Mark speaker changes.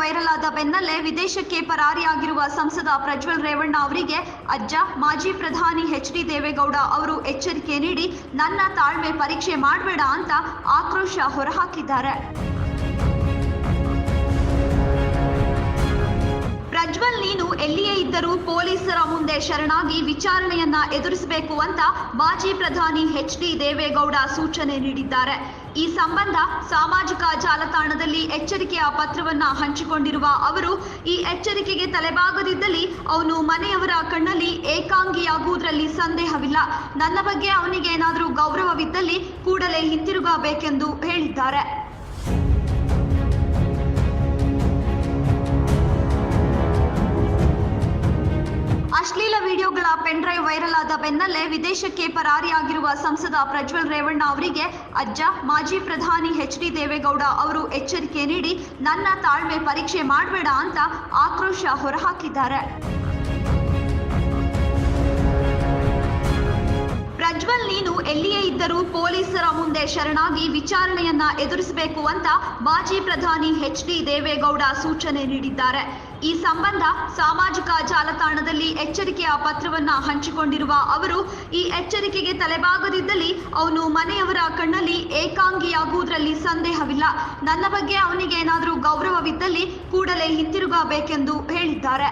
Speaker 1: Viral ಆದ ಬೆನ್ನಲ್ಲೇ ವಿದೇಶಕ್ಕೆ ಪರಾರಿಯಾಗಿರುವ ಸಂಸದ ಪ್ರಜ್ವಲ್ ರೇವಣ್ಣ ಅವರಿಗೆ ಅಜ್ಜ ಮಾಜಿ ಪ್ರಧಾನಿ ಎಚ್.ಡಿ. ದೇವೇಗೌಡ ಅವರು ಎಚ್ಚರಿಕೆ ನೀಡಿ ನನ್ನ ತಾಳ್ಮೆ ಪರೀಕ್ಷೆ ಮಾಡಬೇಡ ಅಂತ ಆಕ್ರೋಶ ಹೊರಹಾಕಿದ್ದಾರೆ. ಪ್ರಜ್ವಲ್, ನೀನು ಎಲ್ಲಿಯೇ ಇದ್ದರೂ ಪೊಲೀಸರ ಮುಂದೆ ಶರಣಾಗಿ ವಿಚಾರಣೆಯನ್ನ ಎದುರಿಸಬೇಕು ಅಂತ ಮಾಜಿ ಪ್ರಧಾನಿ ಎಚ್.ಡಿ. ದೇವೇಗೌಡ ಸೂಚನೆ ನೀಡಿದ್ದಾರೆ. ಈ ಸಂಬಂಧ ಸಾಮಾಜಿಕ ಜಾಲತಾಣದಲ್ಲಿ ಎಚ್ಚರಿಕೆಯ ಪತ್ರವನ್ನ ಹಂಚಿಕೊಂಡಿರುವ ಅವರು, ಈ ಎಚ್ಚರಿಕೆಗೆ ತಲೆಬಾಗದಿದ್ದಲ್ಲಿ ಅವನು ಮನೆಯವರ ಕಣ್ಣಲ್ಲಿ ಏಕಾಂಗಿಯಾಗುವುದರಲ್ಲಿ ಸಂದೇಹವಿಲ್ಲ. ನನ್ನ ಬಗ್ಗೆ ಅವನಿಗೆ ಏನಾದರೂ ಗೌರವವಿದ್ದಲ್ಲಿ ಕೂಡಲೇ ಹಿಂತಿರುಗಬೇಕೆಂದು ಹೇಳಿದ್ದಾರೆ. ಅಶ್ಲೀಲ ವಿಡಿಯೋಗಳ ಪೆನ್ ಡ್ರೈವ್ ವೈರಲ್ ಆದ ಬೆನ್ನಲ್ಲೇ ವಿದೇಶಕ್ಕೆ ಪರಾರಿಯಾಗಿರುವ ಸಂಸದ ಪ್ರಜ್ವಲ್ ರೇವಣ್ಣ ಅವರಿಗೆ ಅಜ್ಜ ಮಾಜಿ ಪ್ರಧಾನಿ ಎಚ್.ಡಿ. ದೇವೇಗೌಡ ಅವರು ಎಚ್ಚರಿಕೆ ನೀಡಿ ನನ್ನ ತಾಳ್ಮೆ ಪರೀಕ್ಷೆ ಮಾಡಬೇಡ ಅಂತ ಆಕ್ರೋಶ ಹೊರಹಾಕಿದ್ದಾರೆ. ಪ್ರಜ್ವಲ್, ನೀನು ಎಲ್ಲಿಯೇ ಇದ್ದರೂ ಪೊಲೀಸರ ಮುಂದೆ ಶರಣಾಗಿ ವಿಚಾರಣೆಯನ್ನ ಎದುರಿಸಬೇಕು ಅಂತ ಮಾಜಿ ಪ್ರಧಾನಿ ಎಚ್.ಡಿ. ದೇವೇಗೌಡ ಸೂಚನೆ ನೀಡಿದ್ದಾರೆ. ಈ ಸಂಬಂಧ ಸಾಮಾಜಿಕ ಜಾಲತಾಣದಲ್ಲಿ ಎಚ್ಚರಿಕೆಯ ಪತ್ರವನ್ನ ಹಂಚಿಕೊಂಡಿರುವ ಅವರು, ಈ ಎಚ್ಚರಿಕೆಗೆ ತಲೆಬಾಗದಿದ್ದಲ್ಲಿ ಅವನು ಮನೆಯವರ ಕಣ್ಣಲ್ಲಿ ಏಕಾಂಗಿಯಾಗುವುದರಲ್ಲಿ ಸಂದೇಹವಿಲ್ಲ. ನನ್ನ ಬಗ್ಗೆ ಅವನಿಗೆ ಏನಾದರೂ ಗೌರವವಿದ್ದಲ್ಲಿ ಕೂಡಲೇ ಹಿಂತಿರುಗಬೇಕೆಂದು ಹೇಳಿದ್ದಾರೆ.